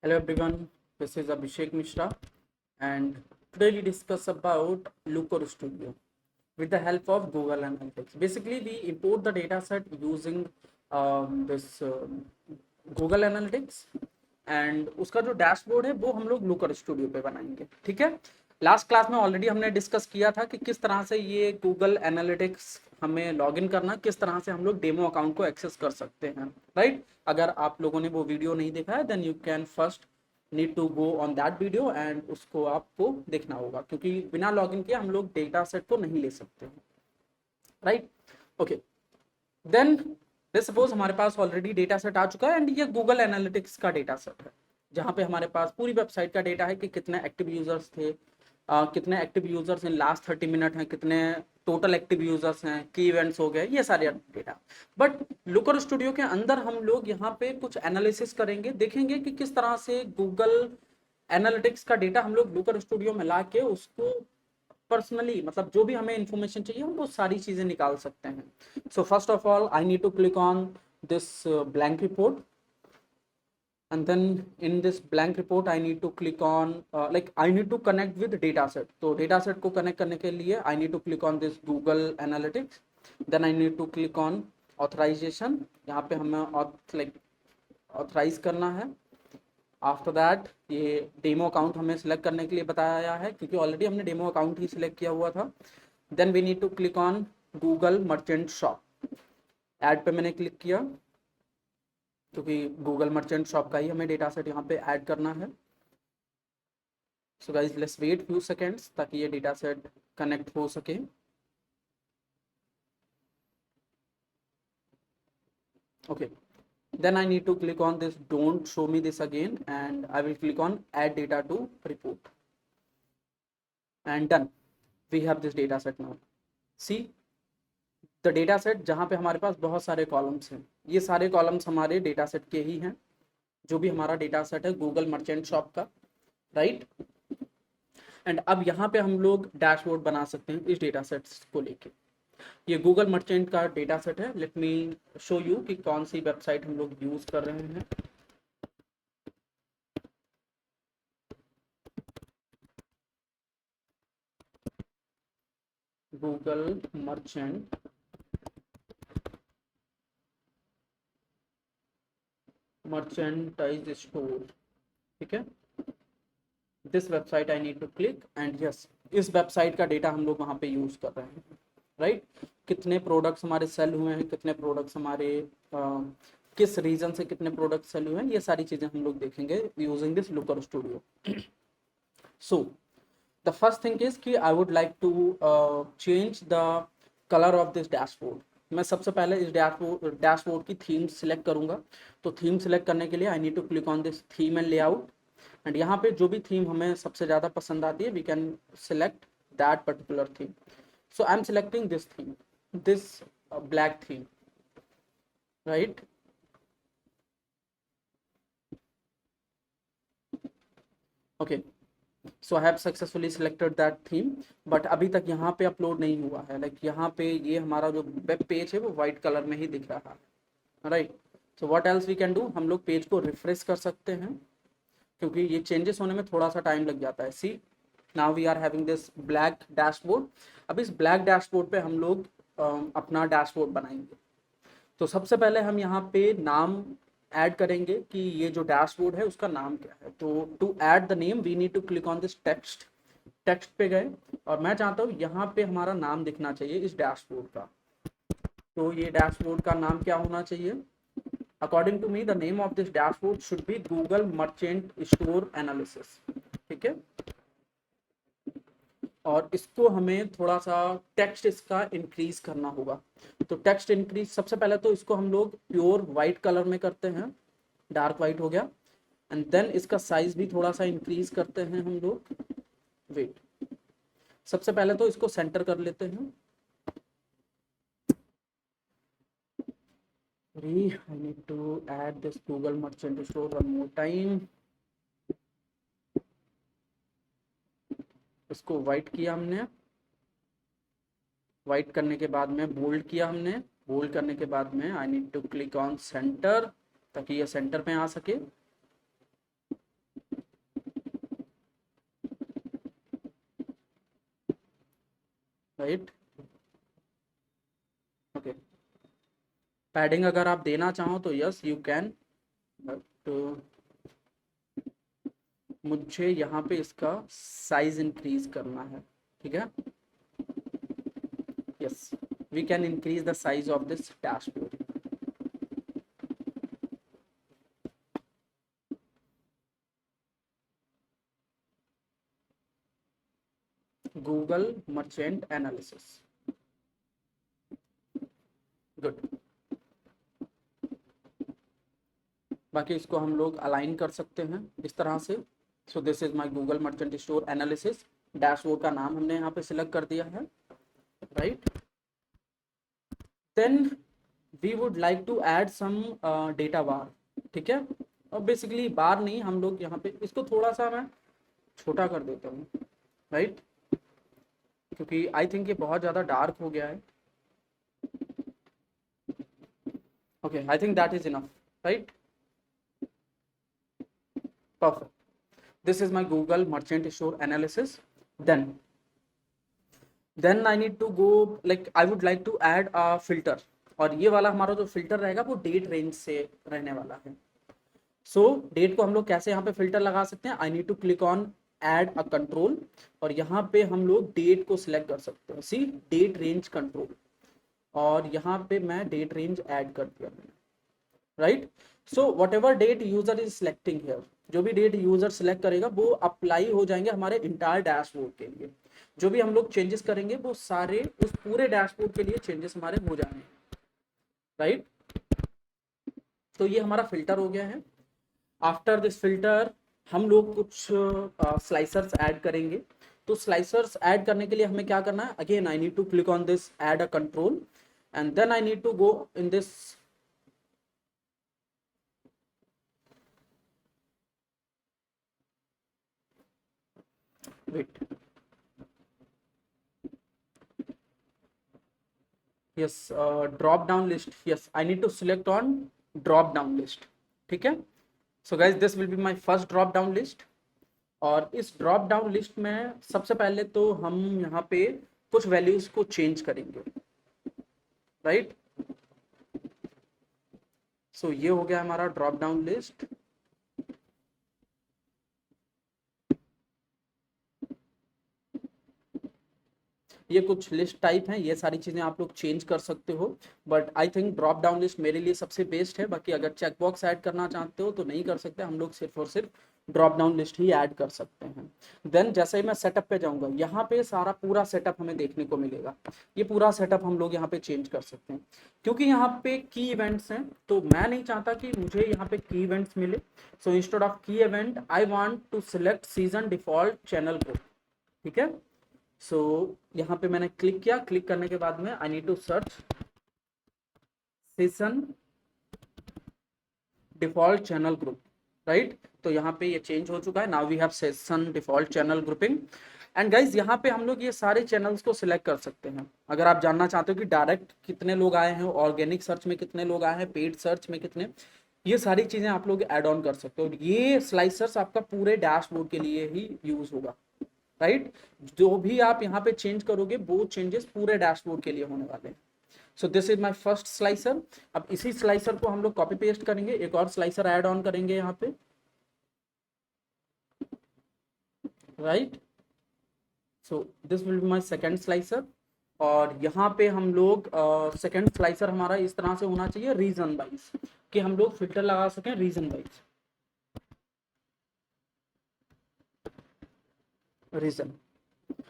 Hello everyone, this is Abhishek Mishra and today we discuss about Looker Studio with the help of Google Analytics. Basically, we import the data set using this Google Analytics and उसका जो dashboard है वो हम लोग Lokur studio पे बनाएंगे। ठीक है, लास्ट क्लास में ऑलरेडी हमने डिस्कस किया था कि किस तरह से ये गूगल एनालिटिक्स हमें लॉगिन करना, किस तरह से हम लोग डेमो अकाउंट को एक्सेस कर सकते हैं। राइट, अगर आप लोगों ने वो वीडियो नहीं देखा है then you can first need to go on that video and उसको आपको देखना होगा, क्योंकि बिना लॉगिन किए हम लोग डेटा सेट को नहीं ले सकते हैं। Right, okay, then let's suppose हमारे पास ऑलरेडी डेटा सेट आ चुका है एंड ये गूगल एनालिटिक्स का डेटा सेट है, जहाँ पे हमारे पास पूरी वेबसाइट का डेटा है कि कितने एक्टिव यूजर्स थे, कितने active users in last 30 minute हैं, कितने टोटल एक्टिव यूजर्स हैं, की इवेंट्स हो गए, ये सारे डेटा। बट लुकर स्टूडियो के अंदर हम लोग यहाँ पे कुछ एनालिसिस करेंगे, देखेंगे कि किस तरह से गूगल एनालिटिक्स का डेटा हम लोग लुकर स्टूडियो में ला के उसको पर्सनली, मतलब जो भी हमें इंफॉर्मेशन चाहिए हम वो सारी चीजें निकाल सकते हैं। So first of all I need to click on this blank report, and then in this blank report I need to click on like I need to connect with data set। तो data set को connect करने के लिए I need to click on this Google Analytics, then I need to click on authorization। यहाँ पे हमें like authorize करना है। आफ्टर दैट ये डेमो अकाउंट हमें सिलेक्ट करने के लिए बताया है, क्योंकि ऑलरेडी हमने डेमो अकाउंट ही सिलेक्ट किया हुआ था। Then we need to click on Google merchant shop. Add पे मैंने क्लिक किया, क्योंकि गूगल मर्चेंट शॉप का ही हमें डेटा सेट यहाँ पे ऐड करना है। So guys let's wait few seconds ताकि ये डेटा सेट कनेक्ट हो सके। Okay, then I need to click on this don't show me this again and I will click on add data to report and done, we have this data set now। see the data set, जहाँ पे हमारे पास बहुत सारे columns हैं, ये सारे columns हमारे data set के ही हैं, जो भी हमारा डेटा सेट है गूगल मर्चेंट शॉप का। राइट, एंड अब यहाँ पे हम लोग डैशबोर्ड बना सकते हैं इस डेटा सेट को लेके। ये गूगल मर्चेंट का डेटा सेट है। लेट मी शो यू कि कौन सी वेबसाइट हम लोग यूज कर रहे हैं। गूगल मर्चेंट मर्चेंटाइज स्टोर, ठीक है, this website I need to click and yes, इस वेबसाइट का डेटा हम लोग वहाँ पे यूज कर रहे हैं। राइट, कितने प्रोडक्ट्स हमारे सेल हुए हैं, कितने प्रोडक्ट्स हमारे किस रीजन से कितने प्रोडक्ट सेल हुए हैं, ये सारी चीजें हम लोग देखेंगे using this Looker Studio. So the first thing is कि I would like to change the colour of this dashboard. मैं सबसे पहले इस डैशबोर्ड की थीम सिलेक्ट करूंगा। तो थीम सिलेक्ट करने के लिए I need to click on this theme and layout, and यहाँ पे जो भी थीम हमें सबसे ज़्यादा पसंद आती है we can select that particular theme. So I am selecting this theme, this black theme. Right, okay, so I have successfully selected that theme, but अभी तक यहाँ पे अपलोड नहीं हुआ है। लाइक यहाँ पे ये हमारा जो वेब पेज है वो वाइट कलर में ही दिख रहा है। Right, so what else we can do, हम लोग पेज को रिफ्रेश कर सकते हैं, क्योंकि ये चेंजेस होने में थोड़ा सा टाइम लग जाता है। See now we are having this black dashboard. अब इस ब्लैक डैशबोर्ड पे हम लोग अपना डैशबोर्ड बनाएंगे। तो सबसे पहले हम यहाँ पे नाम ऐड करेंगे कि ये जो डैशबोर्ड है उसका नाम क्या है। तो to add the name we need to click on this text. Text पे गए और मैं चाहता हूँ यहाँ पे हमारा नाम दिखना चाहिए इस डैशबोर्ड का। तो ये डैशबोर्ड का नाम क्या होना चाहिए? According to me the name of this dashboard should be Google merchant store analysis. ठीक है, और इसको हमें थोड़ा सा टेक्स्ट इसका इंक्रीज करना होगा। तो टेक्स्ट इंक्रीज, सबसे पहले तो इसको हम लोग प्योर वाइट कलर में करते हैं, डार्क वाइट हो गया, एंड देन इसका साइज भी थोड़ा सा इंक्रीज करते हैं हम लोग। वेट, सबसे पहले तो इसको सेंटर कर लेते हैं। I need to add this Google Merchant Store one more time। इसको वाइट किया हमने, वाइट करने के बाद में बोल्ड किया हमने, बोल्ड करने के बाद में I need to click on centre ताकि ये सेंटर पे आ सके। राइट। ओके, पैडिंग अगर आप देना चाहो तो यस यू कैन, बट मुझे यहाँ पे इसका साइज इंक्रीज करना है, ठीक है। Yes, we can increase the size of this dashboard. Google merchant analysis, good. बाकी इसको हम लोग अलाइन कर सकते हैं इस तरह से। So this is my Google merchant store analysis, dashboard का नाम हमने यहाँ पे सिलेक्ट कर दिया है, right. Then we would like to add some data bar, ठीक है। और बेसिकली बार नहीं, हम लोग यहाँ पे इसको थोड़ा सा मैं छोटा कर देता हूँ, राइट, क्योंकि आई थिंक ये बहुत ज़्यादा डार्क हो गया है। Okay, I think that is enough, right, perfect. This is my Google merchant store analysis. Then I need to go, like I would like to add a filter, और ये वाला हमारा जो फिल्टर रहेगा वो डेट रेंज से रहने वाला है। सो डेट को हम लोग कैसे यहाँ पे फिल्टर लगा सकते हैं, I need to click on add a control, और यहाँ पे हम लोग डेट को सिलेक्ट कर सकते हैं, सी डेट रेंज कंट्रोल, और यहाँ पे मैं डेट रेंज ऐड कर दिया मैंने, right. So whatever date user is selecting here, जो भी डेट यूजर सिलेक्ट करेगा वो अप्लाई हो जाएंगे हमारे इंटायर डैशबोर्ड के लिए। जो भी हम लोग चेंजेस करेंगे वो सारे उस पूरे डैशबोर्ड के लिए चेंजेस हमारे हो जाएंगे, राइट। तो ये हमारा फिल्टर हो गया है। आफ्टर दिस फिल्टर हम लोग कुछ स्लाइसर्स ऐड करेंगे। तो स्लाइसर्स ऐड करने के लिए हमें क्या करना है, again I need to click on this add a control, and then I need to go in this wait, yes, drop down list, yes I need to select on drop down list, ठीक है। so guys this will be my first drop down list, और इस drop down list में सबसे पहले तो हम यहाँ पे कुछ वैल्यूज को चेंज करेंगे, राइट। सो ये हो गया हमारा ड्रॉप डाउन लिस्ट। ये कुछ लिस्ट टाइप हैं, ये सारी चीज़ें आप लोग चेंज कर सकते हो, but I think drop down list मेरे लिए सबसे बेस्ट है। बाकी अगर चेकबॉक्स ऐड करना चाहते हो तो नहीं कर सकते, हम लोग सिर्फ और सिर्फ ड्रॉप डाउन लिस्ट ही ऐड कर सकते हैं। देन जैसे ही मैं सेटअप पे जाऊंगा, यहाँ पे सारा पूरा सेटअप हमें देखने को मिलेगा। ये पूरा सेटअप हम लोग यहाँ पे चेंज कर सकते हैं, क्योंकि यहाँ पे की इवेंट्स हैं, तो मैं नहीं चाहता कि मुझे यहाँ पे की इवेंट्स मिले। So instead of key event I want to select season default channel को, ठीक है। सो यहाँ पे मैंने क्लिक किया, क्लिक करने के बाद में I need to search session default channel group, right. तो यहाँ पे ये चेंज हो चुका है, now we have session default channel grouping. And guys यहाँ पे हम लोग ये सारे चैनल्स को सिलेक्ट कर सकते हैं। अगर आप जानना चाहते हो कि डायरेक्ट कितने लोग आए हैं, ऑर्गेनिक सर्च में कितने लोग आए हैं, पेड सर्च में कितने, ये सारी चीजें आप लोग ऐड ऑन कर सकते हो। ये स्लाइसर्स आपका पूरे डैशबोर्ड के लिए ही यूज होगा, राइट। जो भी आप यहाँ पे चेंज करोगे वो चेंजेस पूरे डैशबोर्ड के लिए होने वाले हैं। सो this is my first slicer. अब इसी स्लाइसर को हम लोग कॉपी पेस्ट करेंगे, एक और स्लाइसर ऐड ऑन करेंगे यहाँ पे, right. So this will be my second slicer, और यहाँ पे हम लोग सेकंड स्लाइसर हमारा इस तरह से होना चाहिए रीजन वाइज, कि हम लोग फिल्टर लगा सकें region wise. Region,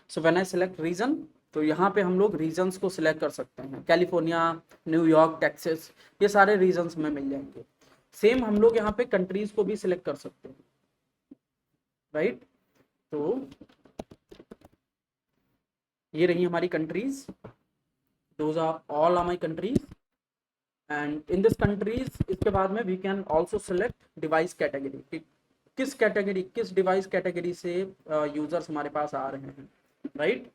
so when I select region, तो यहाँ पे हम लोग रीजन्स को सिलेक्ट कर सकते हैं, कैलिफोर्निया, न्यूयॉर्क, टेक्सास, ये सारे रीजन्स में मिल जाएंगे। सेम हम लोग यहाँ पे कंट्रीज को भी सिलेक्ट कर सकते हैं, राइट। तो ये रही हमारी countries, those are all are my countries, and in this countries इसके बाद में we can also select device category, किस कैटेगरी, किस डिवाइस कैटेगरी से यूजर्स हमारे पास आ रहे हैं, राइट।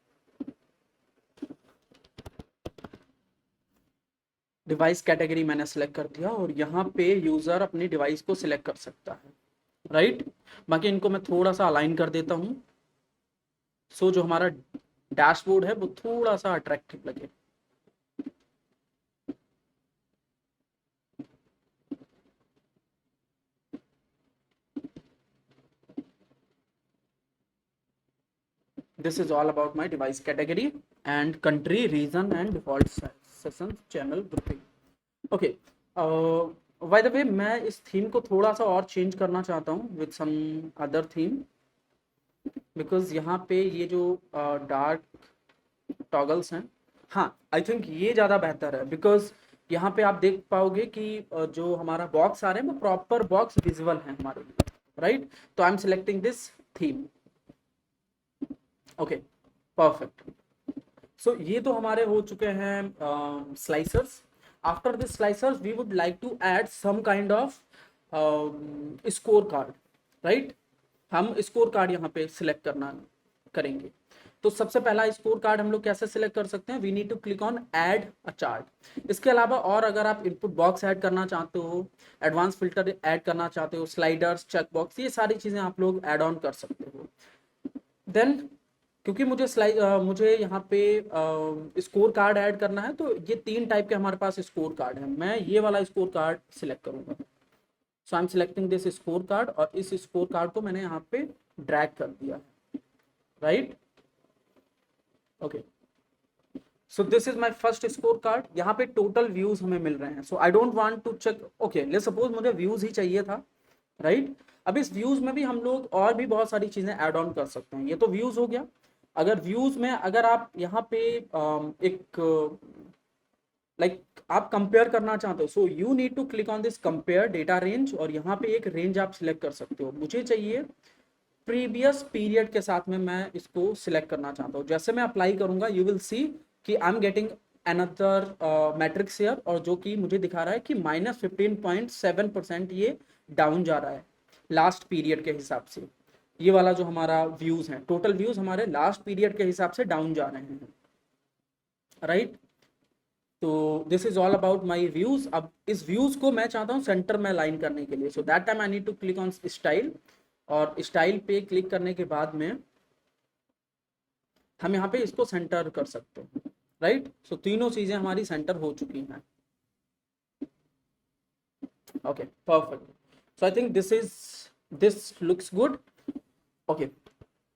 डिवाइस कैटेगरी मैंने सेलेक्ट कर दिया, और यहाँ पे यूजर अपनी डिवाइस को सिलेक्ट कर सकता है, राइट। बाकी इनको मैं थोड़ा सा अलाइन कर देता हूँ। सो जो हमारा डैशबोर्ड है वो थोड़ा सा अट्रैक्टिव लगे। This is all about my device category and country, region and default session channel grouping. Okay. By the way, मैं इस थीम को थोड़ा सा और चेंज करना चाहता हूँ with some other theme, because यहाँ पे ये जो डार्क टॉगल्स हैं, हाँ आई थिंक ये ज़्यादा बेहतर है, बिकॉज यहाँ पे आप देख पाओगे कि जो हमारा बॉक्स आ रहे हैं वो प्रॉपर बॉक्स विजुअल है हमारे लिए, राइट? तो I am selecting this theme. Okay, perfect. So ये तो हमारे हो चुके हैं slicers. After this slicers we would like to add some kind of scorecard, right? हम स्कोर कार्ड यहाँ पे सिलेक्ट करना करेंगे। तो सबसे पहला स्कोर कार्ड हम लोग कैसे सिलेक्ट कर सकते हैं? We need to click on add a chart. इसके अलावा और अगर आप इनपुट बॉक्स ऐड करना चाहते हो, एडवांस फिल्टर ऐड करना चाहते हो, स्लाइडर्स, चेक बॉक्स, ये सारी चीज़ें आप लोग ऐड ऑन कर सकते हो। देन क्योंकि मुझे यहाँ पे स्कोर कार्ड ऐड करना है, तो ये 3 टाइप के हमारे पास स्कोर कार्ड है। मैं ये वाला स्कोर कार्ड सिलेक्ट करूँगा। So I am selecting this scorecard, और इस स्कोर कार्ड को मैंने यहाँ पे ड्रैग कर दिया है, right? Okay, so this is my first scorecard. यहाँ पे टोटल व्यूज हमें मिल रहे हैं। So I don't want to check, okay, let's suppose मुझे व्यूज ही चाहिए था, राइट? अब इस व्यूज में भी हम लोग और भी बहुत सारी चीजें ऐड ऑन कर सकते हैं। ये तो व्यूज हो गया। अगर व्यूज में अगर आप यहाँ पे एक लाइक आप कंपेयर करना चाहते हो, so you need to click on this compare data range, और यहाँ पे एक रेंज आप सिलेक्ट कर सकते हो। मुझे चाहिए प्रीवियस पीरियड के साथ में, मैं इसको सिलेक्ट करना चाहता हूँ। जैसे मैं अप्लाई करूंगा, यू विल सी कि I am getting another matrix here, और जो कि मुझे दिखा रहा है कि -15.7% ये डाउन जा रहा है लास्ट पीरियड के हिसाब से। ये वाला जो हमारा व्यूज है, टोटल व्यूज हमारे लास्ट पीरियड के हिसाब से डाउन जा रहे हैं, राइट? तो this is all about my views. अब इस व्यूज को मैं चाहता हूँ सेंटर में अलाइन करने के लिए, so that time I need to click on style, और स्टाइल पे क्लिक करने के बाद में हम यहाँ पे इसको सेंटर कर सकते हैं, राइट? सो तीनों चीजें हमारी सेंटर हो चुकी हैं। Okay, perfect. So I think this looks good. Okay,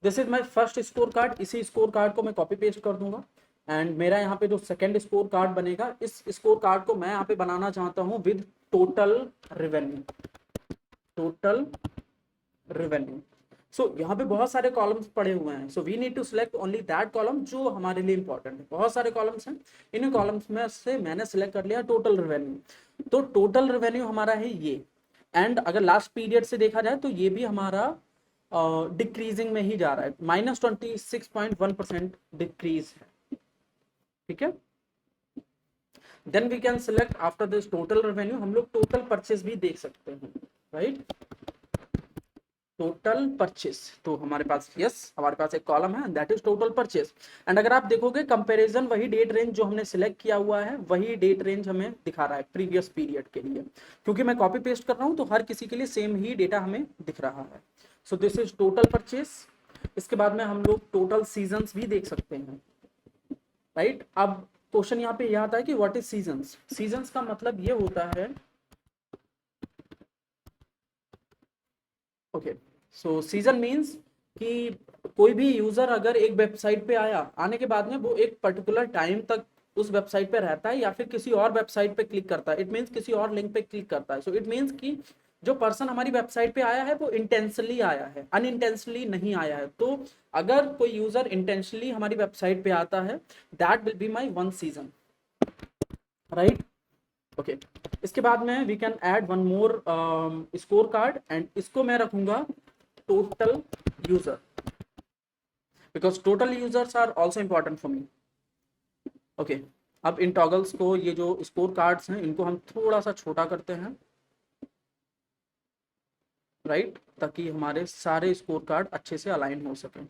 this is my first score card. इसी स्कोर कार्ड को मैं कॉपी पेस्ट कर दूंगा, एंड मेरा यहाँ पे जो सेकंड स्कोर कार्ड बनेगा, इस स्कोर कार्ड को मैं यहाँ पे बनाना चाहता हूँ with total revenue. Total revenue. So यहाँ पे बहुत सारे कॉलम्स पड़े हुए हैं, so we need to select only that column जो हमारे लिए इंपॉर्टेंट है। बहुत सारे कॉलम्स हैं, इन कॉलम्स में से मैंने सिलेक्ट कर लिया टोटल रेवेन्यू। तो टोटल रेवेन्यू हमारा है ये, एंड अगर लास्ट पीरियड से देखा जाए तो ये भी हमारा डिक्रीजिंग में ही जा रहा है, -26.1% डिक्रीज है, ठीक है? Then we can select after this total revenue, हम लोग टोटल परचेज भी देख सकते हैं, राइट? टोटल परचेस, तो हमारे पास हमारे पास एक कॉलम है, that is total purchase. And अगर आप देखोगे कंपैरिजन, वही डेट रेंज जो हमने सिलेक्ट किया हुआ है, वही डेट रेंज हमें दिखा रहा है प्रीवियस पीरियड के लिए। क्योंकि मैं कॉपी पेस्ट कर रहा हूं, तो हर किसी के लिए सेम ही डेटा हमें दिख रहा है। सो दिस इज टोटल परचेस। इसके बाद में हम लोग टोटल सीजन्स भी देख सकते हैं, राइट? अब क्वेश्चन यहाँ पे यह आता है कि व्हाट इज सीजन्स। सीजन्स का मतलब ये होता है, ओके, सो सीजन मीन्स कि कोई भी यूजर अगर एक वेबसाइट पे आया, आने के बाद में वो एक पर्टिकुलर टाइम तक उस वेबसाइट पे रहता है, या फिर किसी और वेबसाइट पे क्लिक करता है, इट मीन्स किसी और लिंक पे क्लिक करता है। सो इट मीन्स कि जो पर्सन हमारी वेबसाइट पे आया है वो इंटेंशनली आया है, अनइंटेंशनली नहीं आया है। तो अगर कोई यूजर इंटेंशनली हमारी वेबसाइट पे आता है, that will be my 1 season, right? Okay, इसके बाद में we can add one more score card, and इसको मैं रखूंगा total user, because total users are also important for me. Okay, अब इन टॉगल्स को, ये जो स्कोर कार्ड्स हैं, इनको हम थोड़ा सा छोटा करते हैं, राइट? ताकि हमारे सारे स्कोर कार्ड अच्छे से अलाइन हो सकें।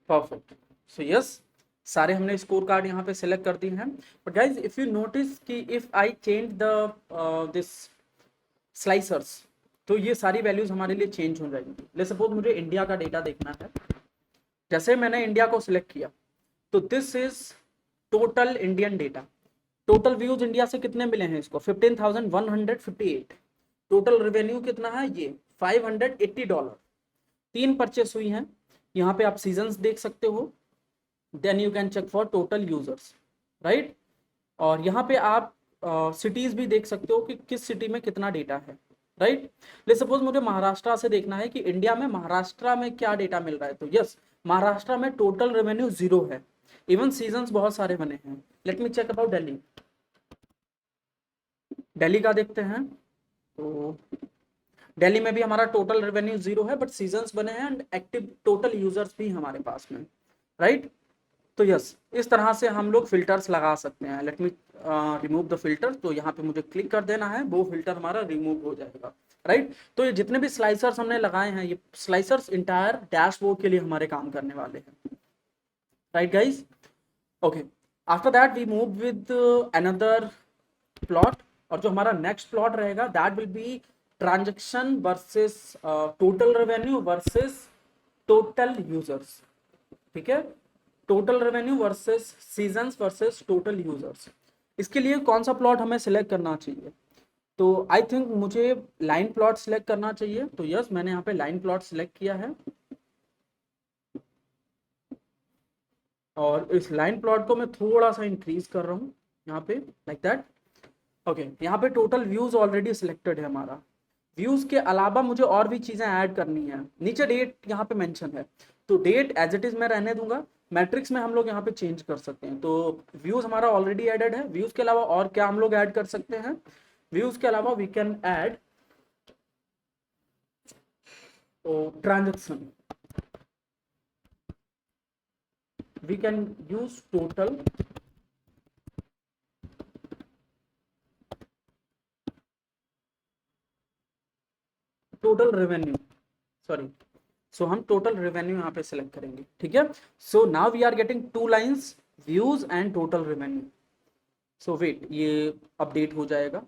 परफेक्ट। सो यस, सारे हमने स्कोर कार्ड यहाँ पे सिलेक्ट कर दिए हैं। But guys if you notice कि if I change the this slicers, तो ये सारी वैल्यूज हमारे लिए चेंज हो जाएंगी। लेट्स सपोज मुझे इंडिया का डेटा देखना है, जैसे मैंने इंडिया को सिलेक्ट किया तो this is total Indian data. Total views India से कितने मिले हैं इसको, 15,158। टोटल रेवेन्यू कितना है, ये $580। 3 परचेस हुई हैं। यहाँ पे आप सीजन्स देख सकते हो, then you can check for total users, right. और यहाँ पे आप सिटीज भी देख सकते हो कि किस सिटी में कितना डेटा है, राइट। ले सपोज मुझे महाराष्ट्र से देखना है कि इंडिया में महाराष्ट्र में क्या डेटा मिल रहा है, तो यस, महाराष्ट्र में टोटल रेवेन्यू 0 है। इवन सीजन्स बहुत सारे बने हैं। Let me check about Delhi. Delhi का देखते हैं, तो दिल्ली में भी हमारा टोटल रेवेन्यू 0 है, बट सीजन्स बने हैं एंड एक्टिव टोटल यूजर्स भी हमारे पास में, राइट। तो यस, इस तरह से हम लोग फिल्टर्स लगा सकते हैं। Let me remove the filter. तो यहाँ पे मुझे क्लिक कर देना है, वो फिल्टर हमारा रिमूव हो जाएगा, राइट। तो ये जितने भी स्लाइसर्स हमने लगाए हैं, ये स्लाइसर्स इंटायर डैशबोर्ड के लिए हमारे काम करने वाले हैं, right guys. Okay, after that we move with another plot. और जो हमारा नेक्स्ट प्लॉट रहेगा that will be transaction versus total revenue versus total users, ठीक है। Total revenue versus seasons versus total users. इसके लिए कौन सा प्लॉट हमें सिलेक्ट करना चाहिए, तो आई थिंक मुझे लाइन प्लॉट सिलेक्ट करना चाहिए। तो यस, मैंने यहाँ पे लाइन प्लॉट सिलेक्ट किया है, और इस लाइन प्लॉट को मैं थोड़ा सा इंक्रीज कर रहा हूँ यहाँ पे, लाइक दैट। ओके, यहाँ पे टोटल व्यूज ऑलरेडी सिलेक्टेड है हमारा। व्यूज के अलावा मुझे और भी चीजें ऐड करनी है। नीचे डेट यहाँ पे मेंशन है, तो डेट एज इट इज मैं रहने दूंगा। मैट्रिक्स में हम लोग यहाँ पे चेंज कर सकते हैं। तो व्यूज हमारा ऑलरेडी एडेड है। व्यूज के अलावा और क्या हम लोग ऐड कर सकते हैं, व्यूज के अलावा we can add transaction. We can use total revenue, sorry. So हम टोटल रेवेन्यू यहाँ पे सिलेक्ट करेंगे, ठीक है। So now we are getting 2 lines, views and total revenue. So wait, ये अपडेट हो जाएगा।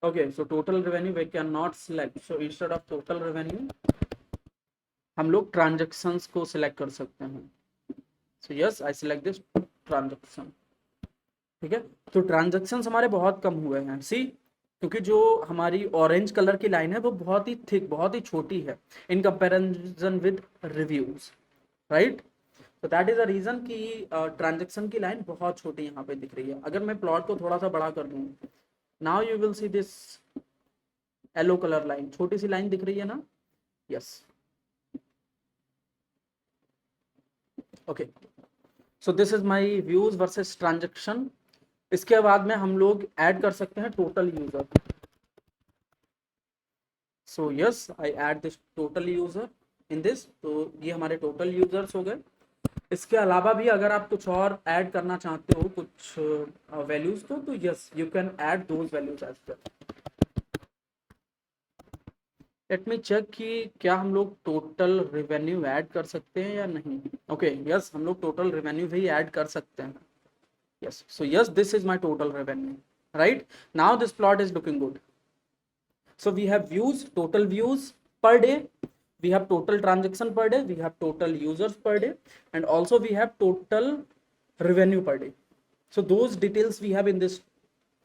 Okay, so total revenue we can not select, so instead of total revenue हम लोग ट्रांजेक्शन्स को सिलेक्ट कर सकते हैं। So yes, I select this transaction, ठीक है। तो ट्रांजेक्शन्स हमारे बहुत कम हुए हैं, सी, क्योंकि जो हमारी ऑरेंज कलर की लाइन है वो बहुत ही थिक, बहुत ही छोटी है in comparison with reviews, right. तो दैट इज अ रीजन कि ट्रांजेक्शन की लाइन बहुत छोटी यहाँ पे दिख रही है। अगर मैं प्लॉट को थोड़ा सा बड़ा कर दूँ, now you will see this yellow colour line, छोटी सी लाइन दिख रही है ना, yes. Okay, so this is my views versus transaction. इसके बाद में हम लोग ऐड कर सकते हैं total user. So yes, I add this total user in this. तो ये हमारे टोटल यूजर्स हो गए। इसके अलावा भी अगर आप कुछ और ऐड करना चाहते हो, कुछ वैल्यूज को, तो yes, you can add those values as well. Let me check कि क्या हम लोग टोटल रेवेन्यू ऐड कर सकते हैं या नहीं। ओके, यस, हम लोग टोटल रेवेन्यू भी ऐड कर सकते हैं। yes, so yes, this is my total revenue, right? Now this plot is looking good. So we have views, total views per day, we have total transaction per day, we have total users per day, and also we have total revenue per day. So those details we have in this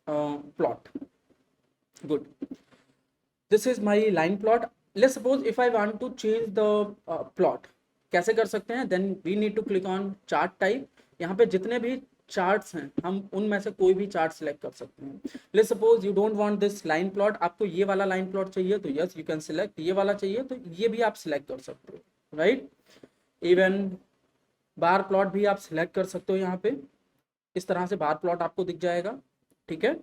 plot. Good. This is my line plot. Let's suppose if I want to change the plot, कैसे कर सकते हैं, then we need to click on chart type. यहाँ पे जितने भी charts हैं हम उनमें से कोई भी चार्ट सिलेक्ट कर सकते हैं। Let's suppose you don't want this line plot, आपको ये वाला लाइन प्लॉट चाहिए तो यस, यू कैन सिलेक्ट। ये वाला चाहिए तो ये भी आप सिलेक्ट कर सकते हो, राइट। इवन बार प्लॉट भी आप सिलेक्ट कर सकते हो। यहाँ पे इस तरह से बार प्लॉट आपको दिख जाएगा, ठीक है।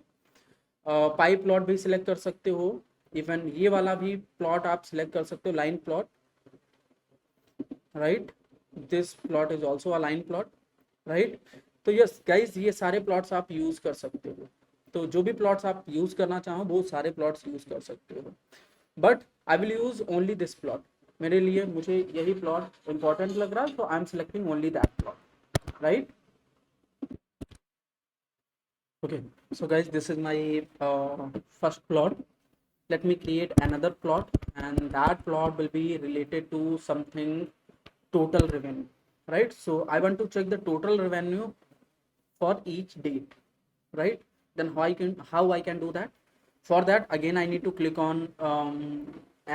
पाई प्लॉट भी सिलेक्ट कर सकते हो। इवन ये वाला भी प्लॉट आप सिलेक्ट कर सकते हो, line plot, right. This plot is also a line plot, right. तो यस गाइज, ये सारे प्लॉट्स आप यूज कर सकते हो। तो जो भी प्लॉट्स आप यूज़ करना चाहो वो सारे प्लॉट्स यूज़ कर सकते हो, but I will use only this plot. मेरे लिए मुझे यही प्लॉट इंपॉर्टेंट लग रहा है, तो I M selecting only that plot, right? Okay, so guys, this is my first plot. Let me create another plot, and that plot will be related to something total revenue, right? So I want to check the total revenue for each date, right? Then how I can do that? For that again I need to click on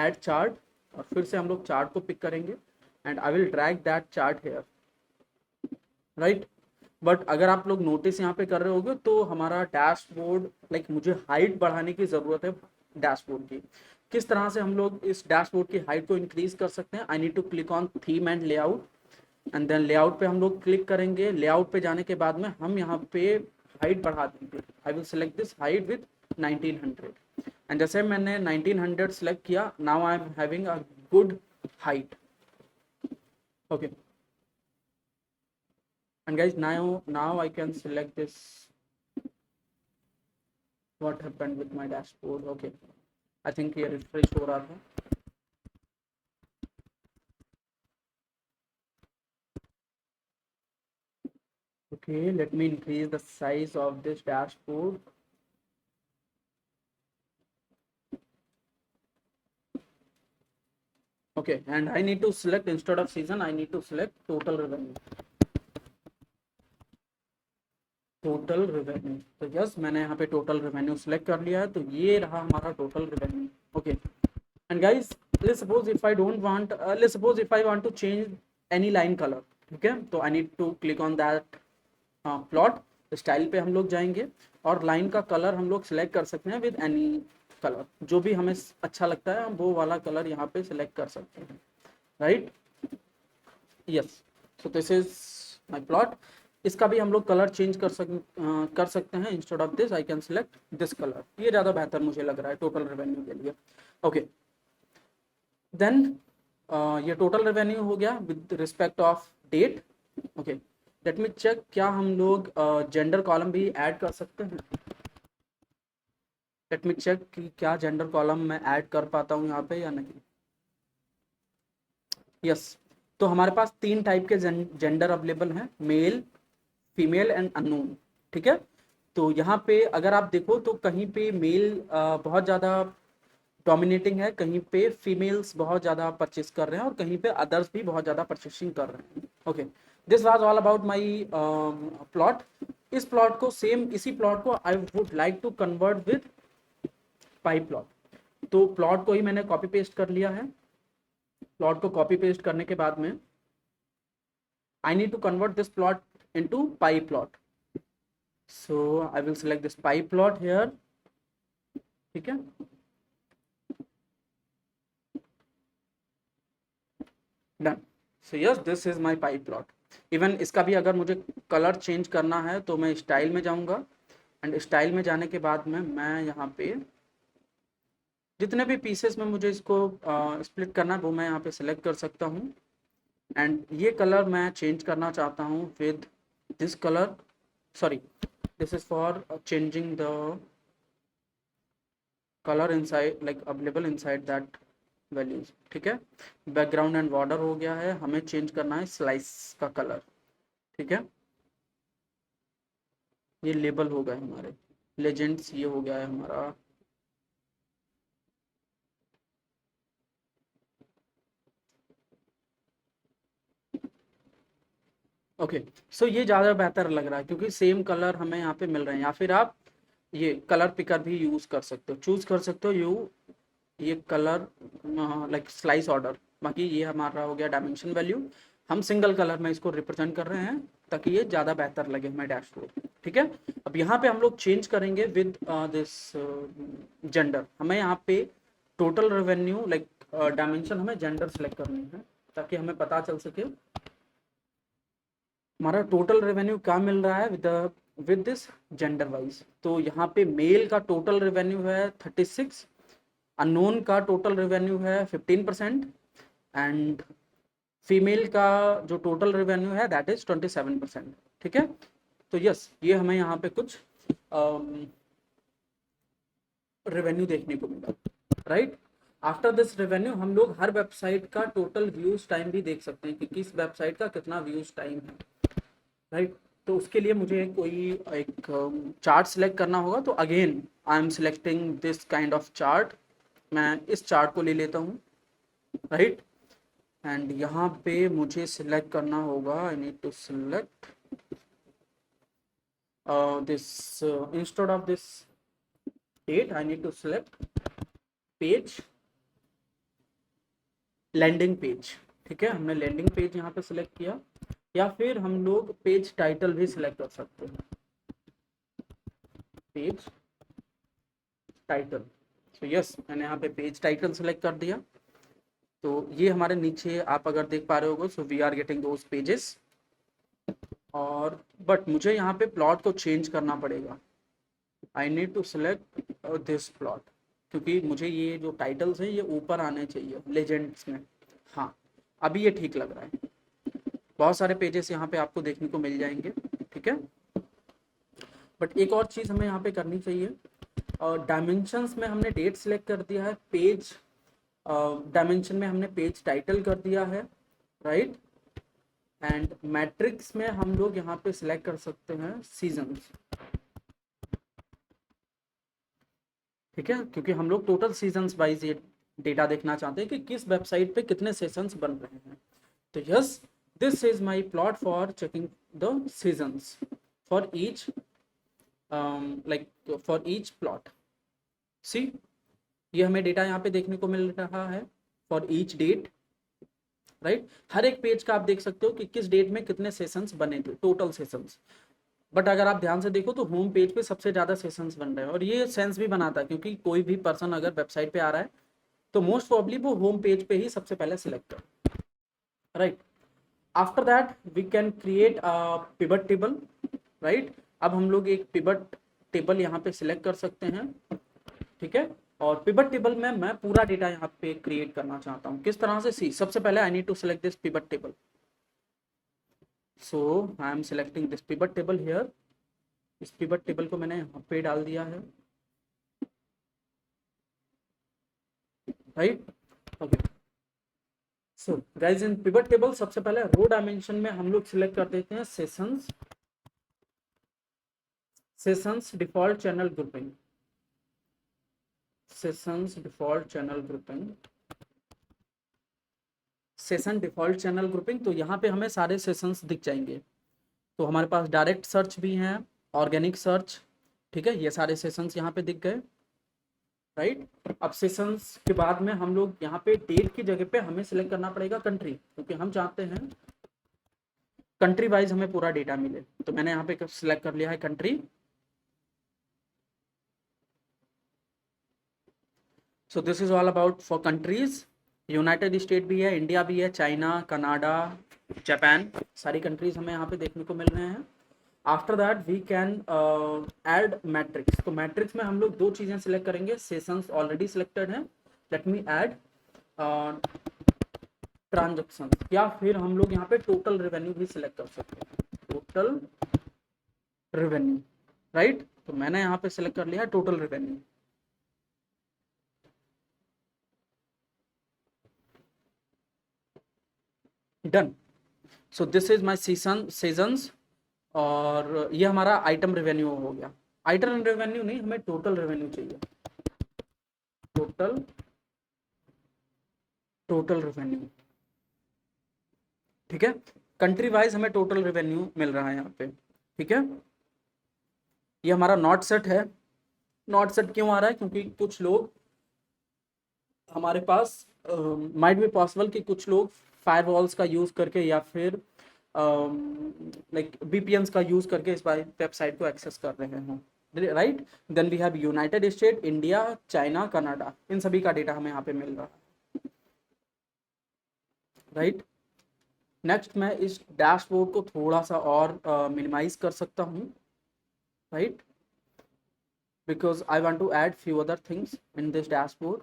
add chart, और फिर से हम लोग chart को pick करेंगे and I will drag that chart here, right? But अगर आप लोग नोटिस यहाँ पे कर रहे होगे तो हमारा डैशबोर्ड लाइक मुझे हाइट बढ़ाने की ज़रूरत है डैशबोर्ड की। किस तरह से हम लोग इस डैशबोर्ड की हाइट को इंक्रीज कर सकते हैं? I need to click on theme and layout, and then layout पे हम लोग क्लिक करेंगे। लेआउट पे जाने के बाद में हम यहाँ पे हाइट बढ़ा देंगे। I will select this height with 1900, and जैसे मैंने 1900 सेलेक्ट किया, now I am having a good height. Okay, and guys, now I can select this. What happened with my dashboard? Okay, I think ये refresh हो रहा था। Okay, let me increase the size of this dashboard. Okay, and I need to select, instead of season, I need to select total revenue. Total revenue, तो yes मैंने यहाँ पे total revenue select कर लिया है, तो ये रहा हमारा total revenue. Okay, and guys, let's suppose if I don't want let's suppose if I want to change any line color, ठीक है, तो I need to click on that plot, style पे हम लोग जाएंगे और लाइन का कलर हम लोग सिलेक्ट कर सकते हैं विद एनी कलर, जो भी हमें अच्छा लगता है हम वो वाला कलर यहाँ पे सिलेक्ट कर सकते हैं, right? Yes, so this is my plot. इसका भी हम लोग कलर चेंज कर सकते हैं। Instead of this I can select this colour, ये ज़्यादा बेहतर मुझे लग रहा है टोटल रेवेन्यू के लिए। ओके, देन ये टोटल रेवेन्यू हो गया with respect of date. Okay, let me check, क्या हम लोग जेंडर कॉलम भी ऐड कर सकते हैं? लेट मी चेक कि क्या जेंडर कॉलम मैं ऐड कर पाता हूँ यहाँ पे या नहीं। यस, तो हमारे पास 3 टाइप के जेंडर अवेलेबल हैं, मेल, फीमेल एंड अननोन, ठीक है। तो यहाँ पे अगर आप देखो तो कहीं पे मेल बहुत ज़्यादा डोमिनेटिंग है, कहीं पे फीमेल्स बहुत ज़्यादा परचेस कर रहे हैं और कहीं पे अदर्स भी बहुत ज़्यादा परचेसिंग कर रहे हैं। Okay, this was all about my plot. इस प्लॉट को सेम, इसी प्लॉट को I would like to convert with pie plot. तो प्लॉट को ही मैंने कॉपी पेस्ट कर लिया है। प्लॉट को कॉपी पेस्ट करने के बाद में I need to convert this plot into pie plot. So I will select this pie plot here. ठीक है, done. So yes, this is my pi plot. Even इसका भी अगर मुझे कलर चेंज करना है तो मैं स्टाइल में जाऊंगा, एंड स्टाइल में जाने के बाद में मैं यहाँ पे जितने भी पीसेस में मुझे इसको स्प्लिट करना है वो मैं यहाँ पे सिलेक्ट कर सकता हूँ। एंड ये कलर मैं चेंज करना चाहता हूँ with this colour, sorry, this is for changing the colour inside, like available inside that values, ठीक है। बैकग्राउंड एंड बॉर्डर हो गया है, हमें चेंज करना है स्लाइस का कलर, ठीक है। ये लेबल हो गए हमारे लेजेंड्स, ये हो गया है हमारा। ओके, सो ये ज़्यादा बेहतर लग रहा है क्योंकि सेम कलर हमें यहाँ पे मिल रहे हैं। या फिर आप ये कलर पिकर भी यूज़ कर सकते हो, चूज़ कर सकते हो ये कलर लाइक स्लाइस ऑर्डर। बाकी ये हमारा हो गया डायमेंशन वैल्यू, हम सिंगल कलर में इसको रिप्रेजेंट कर रहे हैं ताकि ये ज़्यादा बेहतर लगे हमें डैशबोर्ड, ठीक है। अब यहाँ पे हम लोग चेंज करेंगे विद दिस जेंडर। हमें यहाँ पे टोटल रेवेन्यू लाइक डायमेंशन हमें जेंडर सेलेक्ट करनी है ताकि हमें पता चल सके हमारा टोटल रेवेन्यू क्या मिल रहा है विद दिस जेंडर वाइज। तो यहाँ पे मेल का टोटल रेवेन्यू है 36, अननोन का टोटल रेवेन्यू है 15%, एंड फीमेल का जो टोटल रेवेन्यू है दैट इज 27%, ठीक है। तो यस, ये हमें यहाँ पे कुछ रेवेन्यू देखने को मिला, राइट। आफ्टर दिस रेवेन्यू हम लोग हर वेबसाइट का टोटल व्यूज टाइम भी देख सकते हैं कि किस वेबसाइट का कितना व्यूज टाइम है, राइट। तो उसके लिए मुझे कोई एक चार्ट सिलेक्ट करना होगा, तो again I am selecting this kind of chart. मैं इस चार्ट को ले लेता हूँ, राइट। एंड यहाँ पे मुझे सिलेक्ट करना होगा, I need to select this instead of this date I need to select page, landing page. ठीक है, हमने लैंडिंग पेज यहाँ पे सिलेक्ट किया, या फिर हम लोग पेज टाइटल भी सिलेक्ट कर सकते हैं, पेज टाइटल। तो यस, मैंने यहाँ पे पेज टाइटल सिलेक्ट कर दिया। तो ये हमारे नीचे आप अगर देख पा रहे होगे, so we are getting those pages. और बट मुझे यहाँ पे प्लॉट को चेंज करना पड़ेगा, I need to select this plot, क्योंकि मुझे ये जो टाइटल्स हैं ये ऊपर आने चाहिए लेजेंड्स में। हाँ, अभी ये ठीक लग रहा है। बहुत सारे पेजेस यहाँ पे आपको देखने को मिल जाएंगे, ठीक है। बट एक और चीज़ हमें यहाँ पे करनी चाहिए, डायमेंशंस में हमने डेट सिलेक्ट कर दिया है, पेज डायमेंशन में हमने पेज टाइटल कर दिया है, राइट। एंड मैट्रिक्स में हम लोग यहाँ पे सिलेक्ट कर सकते हैं सीजन्स, ठीक है, क्योंकि हम लोग टोटल सीजन्स वाइज ये डेटा देखना चाहते हैं कि किस वेबसाइट पे कितने सेशंस बन रहे हैं। तो yes, this is my plot for checking the sessions for each like for each plot. See, ये हमें डेटा यहाँ पे देखने को मिल रहा है फॉर ईच डेट, राइट। हर एक पेज का आप देख सकते हो कि किस डेट में कितने सेशंस बने थे, टोटल सेशंस। बट अगर आप ध्यान से देखो तो होम पेज पे सबसे ज़्यादा सेशंस बन रहे हैं, और ये सेंस भी बनाता है क्योंकि कोई भी पर्सन अगर वेबसाइट पे आ रहा है तो मोस्ट प्रॉब्ली वो होम पेज पे ही सबसे पहले सिलेक्ट कर, right. After that we can create a pivot table, right. अब हम लोग एक पिवट टेबल यहाँ पे सिलेक्ट कर सकते हैं, ठीक है। और पिवट टेबल में मैं पूरा डेटा यहाँ पे क्रिएट करना चाहता हूँ, किस तरह से। सी, सबसे पहले I need to select this pivot table, so I am selecting this pivot table here. इस पिवट टेबल को मैंने यहाँ पे डाल दिया है, right. Okay, so guys in pivot table सबसे पहले रो डायमेंशन में हम लोग सिलेक्ट कर देते हैं sessions, sessions default channel grouping, sessions default channel grouping, session default channel grouping. तो यहाँ पे हमें सारे सेशंस दिख जाएंगे। तो हमारे पास डायरेक्ट सर्च भी हैं, ऑर्गेनिक सर्च, ठीक है, ये सारे सेशंस यहाँ पे दिख गए, राइट। अब सेशंस के बाद में हम लोग यहाँ पे डेट की जगह पे हमें सिलेक्ट करना पड़ेगा कंट्री, क्योंकि हम चाहते हैं कंट्री वाइज हमें पूरा डेटा मिले। तो मैंने यहाँ पे सिलेक्ट कर लिया है country. So this is all about for countries. United State भी है, इंडिया भी है, चाइना, कनाडा, जापान, सारी कंट्रीज हमें यहाँ पे देखने को मिल रहे हैं। After that we can add matrix. तो मैट्रिक्स में हम लोग दो चीज़ें सिलेक्ट करेंगे, सेशंस ऑलरेडी सिलेक्टेड है, लेट मी ऐड ट्रांजेक्शन, या फिर हम लोग यहाँ पे टोटल रेवेन्यू भी सिलेक्ट कर सकते हैं, टोटल रेवेन्यू, राइट। तो मैंने यहाँ पे सिलेक्ट कर लिया total revenue. Done. So this is my seasons, और ये हमारा आइटम रेवेन्यू हो गया। आइटम रेवेन्यू नहीं, हमें टोटल रेवेन्यू चाहिए, टोटल रेवेन्यू, ठीक है। कंट्री वाइज हमें टोटल रेवेन्यू मिल रहा है यहाँ पे, ठीक है। ये हमारा नॉट सेट है। नॉट सेट क्यों आ रहा है, क्योंकि कुछ लोग हमारे पास माइट बी पॉसिबल कि कुछ लोग फायरवॉल्स का यूज करके या फिर लाइक VPNs का यूज करके इस वेबसाइट को एक्सेस कर रहे हों, right. Then we have United State, India, China, Canada, इन सभी का डेटा हमें यहाँ पे मिल रहा है, राइट। नेक्स्ट मैं इस डैशबोर्ड को थोड़ा सा और मिनिमाइज कर सकता हूँ, right, because I want to add few other things in this dashboard.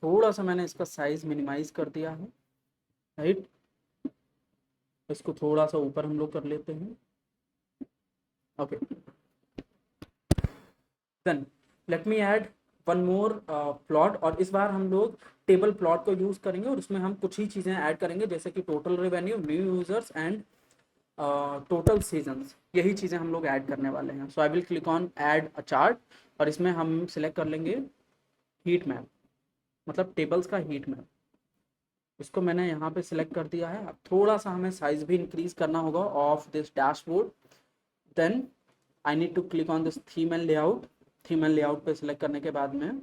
थोड़ा सा मैंने इसका साइज मिनिमाइज कर दिया है, राइट। इसको थोड़ा सा ऊपर हम लोग कर लेते हैं, okay. Then let me add one more plot, और इस बार हम लोग टेबल प्लॉट को यूज करेंगे और उसमें हम कुछ ही चीजें ऐड करेंगे, जैसे कि total revenue, new users and total sessions. यही चीजें हम लोग ऐड करने वाले हैं। So I will click on add a chart, और इसमें हम सिलेक्ट कर लेंगे हीट मैप, मतलब टेबल्स का हीट मैप। इसको मैंने यहाँ पे सिलेक्ट कर दिया है। अब थोड़ा सा हमें साइज भी इंक्रीज करना होगा of this dashboard. Then I need to click on this theme and layout. Theme and layout पे सिलेक्ट करने के बाद में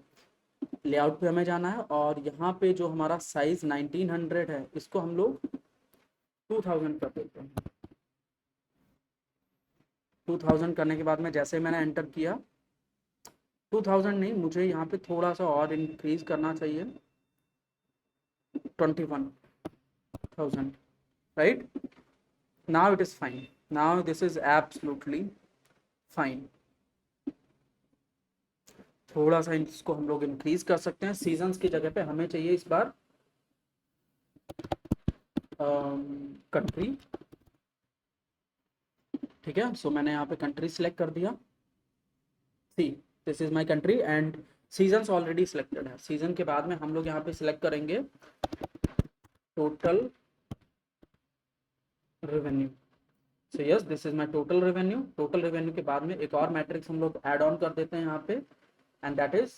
लेआउट पे हमें जाना है, और यहाँ पे जो हमारा साइज 1900 है, इसको हम लोग 2000 कर देते हैं। 2000 करने के बाद में जैसे मैंने एंटर किया, 2000 नहीं, मुझे यहाँ पे थोड़ा सा और इंक्रीज करना चाहिए, 21,000, right. Now it is fine, now this is absolutely fine. थोड़ा सा इसको हम लोग इंक्रीज कर सकते हैं। सीजन्स की जगह पे हमें चाहिए इस बार कंट्री, ठीक है। सो मैंने यहाँ पे कंट्री सिलेक्ट कर दिया। See this is my country and seasons already selected है। सीजन के बाद में हम लोग यहाँ पे सिलेक्ट करेंगे total revenue. So yes, this is my total revenue. Total revenue के बाद में एक और मैट्रिक्स हम लोग ऐड ऑन कर देते हैं यहाँ पे, and that is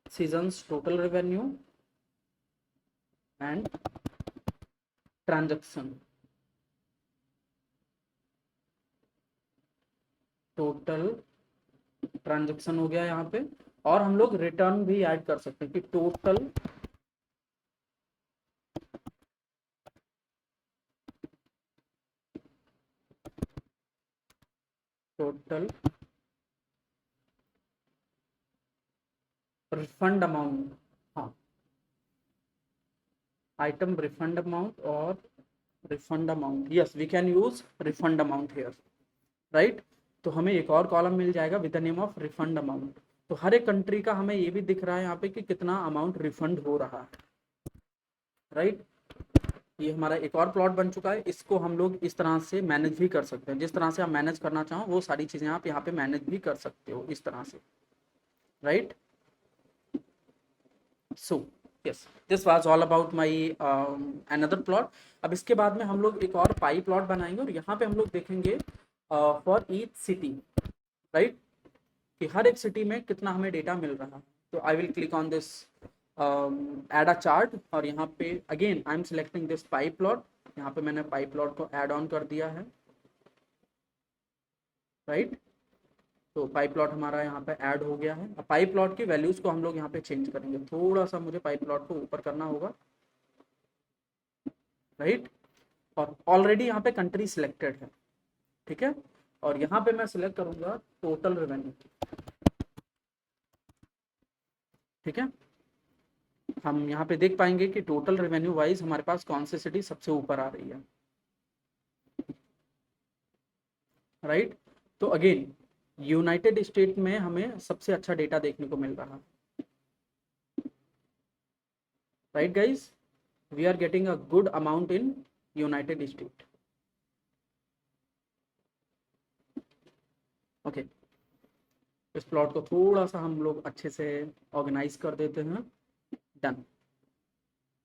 seasons total revenue and transaction total transaction हो गया यहाँ पे। और हम लोग रिटर्न भी ऐड कर सकते हैं कि टोटल रिफंड अमाउंट, हाँ, आइटम रिफंड अमाउंट और refund amount, yes we can use refund amount here, right. तो हमें एक और कॉलम मिल जाएगा with the name of refund amount. तो हर एक कंट्री का हमें ये भी दिख रहा है यहाँ पे कि कितना अमाउंट रिफंड हो रहा है, राइट। ये हमारा एक और प्लॉट बन चुका है। इसको हम लोग इस तरह से मैनेज भी कर सकते हैं, जिस तरह से आप मैनेज करना चाहो वो सारी चीजें आप यहाँ पे मैनेज भी कर सकते हो इस तरह से, right. So yes, this was all about my another plot. अब इसके बाद में हम लोग एक और पाई प्लॉट बनाएंगे, और यहाँ पे हम लोग देखेंगे फॉर ईच सिटी, राइट, कि हर एक सिटी में कितना हमें डेटा मिल रहा है। तो I will click on this add a chart, और यहाँ पे again I am selecting this pie plot. यहाँ पे मैंने पाई प्लॉट को ऐड ऑन कर दिया है, राइट। तो पाई प्लॉट हमारा यहाँ पे ऐड हो गया है। अब पाई प्लॉट की वैल्यूज को हम लोग यहाँ पे चेंज करेंगे। थोड़ा सा मुझे पाई प्लॉट को ऊपर करना होगा, राइट। और ऑलरेडी यहाँ पे कंट्री सिलेक्टेड है, ठीक है। और यहाँ पे मैं सिलेक्ट करूंगा टोटल रेवेन्यू, ठीक है। हम यहाँ पे देख पाएंगे कि टोटल रेवेन्यू वाइज हमारे पास कौन सी सिटी सबसे ऊपर आ रही है, राइट। तो अगेन यूनाइटेड स्टेट में हमें सबसे अच्छा डेटा देखने को मिल रहा है, right guys. We are getting a good amount in United State, okay. इस प्लॉट को थोड़ा सा हम लोग अच्छे से ऑर्गेनाइज कर देते हैं, डन,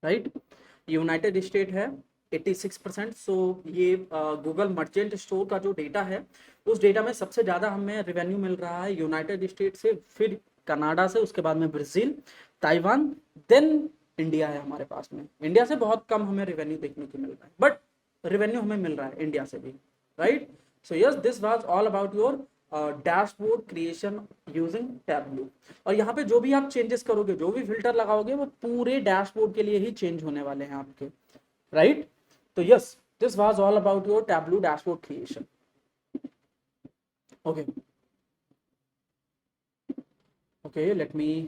राइट। यूनाइटेड स्टेट है 86%। सो ये गूगल मर्चेंट स्टोर का जो डेटा है, उस डेटा में सबसे ज़्यादा हमें रेवेन्यू मिल रहा है यूनाइटेड स्टेट से, फिर कनाडा से, उसके बाद में ब्राज़ील, ताइवान, देन इंडिया है हमारे पास में। इंडिया से बहुत कम हमें रेवेन्यू देखने को मिल रहा है, बट रेवेन्यू हमें मिल रहा है इंडिया से भी, right. So yes, this was all about your dashboard creation using tableau. और यहाँ पे जो भी आप चेंजेस करोगे, जो भी फिल्टर लगाओगे, वो पूरे डैशबोर्ड के लिए ही चेंज होने वाले हैं आपके, राइट। तो yes, this was all about your tableau dashboard creation, okay. Okay, let me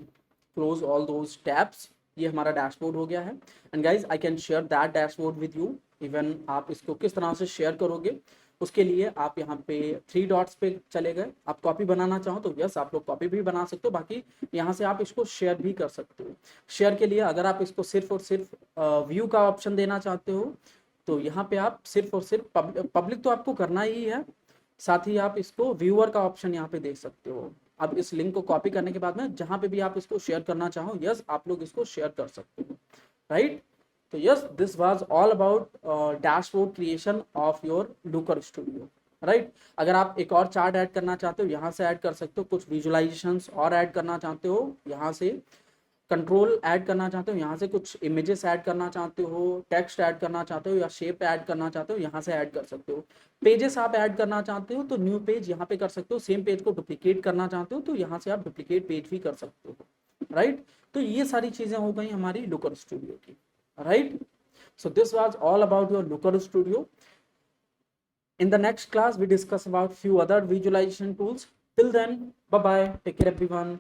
close all those tabs. ये हमारा डैशबोर्ड हो गया है, and guys I can share that dashboard with you. Even आप इसको किस तरह से शेयर करोगे, उसके लिए आप यहाँ पे 3 डॉट्स पे चले गए। आप कॉपी बनाना चाहो तो यस, आप लोग कॉपी भी बना सकते हो, बाकी यहाँ से आप इसको शेयर भी कर सकते हो। शेयर के लिए अगर आप इसको सिर्फ और सिर्फ व्यू का ऑप्शन देना चाहते हो, तो यहाँ पे आप सिर्फ और सिर्फ पब्लिक तो आपको करना ही है, साथ ही आप इसको व्यूअर का ऑप्शन यहाँ पे दे सकते हो, अब इस लिंक को कॉपी करने के बाद में जहां पे भी आप इसको शेयर करना चाहो, यस आप लोग इसको शेयर कर सकते हो, राइट। तो yes, this was all about dashboard creation of your Lokur studio, right. अगर आप एक और चार्ट ऐड करना चाहते हो यहाँ से ऐड कर सकते हो, कुछ विजुअलाइजेशंस और ऐड करना चाहते हो यहाँ से, कंट्रोल ऐड करना चाहते हो यहाँ से, कुछ इमेजेस ऐड करना चाहते हो, टेक्स्ट ऐड करना चाहते हो या शेप ऐड करना चाहते हो यहाँ से ऐड कर सकते हो। पेजेस आप ऐड करना चाहते हो तो न्यू पेज यहाँ पे कर सकते हो, सेम पेज को डुप्लीकेट करना चाहते हो तो यहाँ से आप डुप्लीकेट पेज भी कर सकते हो, राइट। तो ये सारी चीजें हो गई हमारी लुकर स्टूडियो की, right. So this was all about your Looker Studio. In the next class, we discuss about few other visualization tools. Till then, bye bye. Take care, everyone.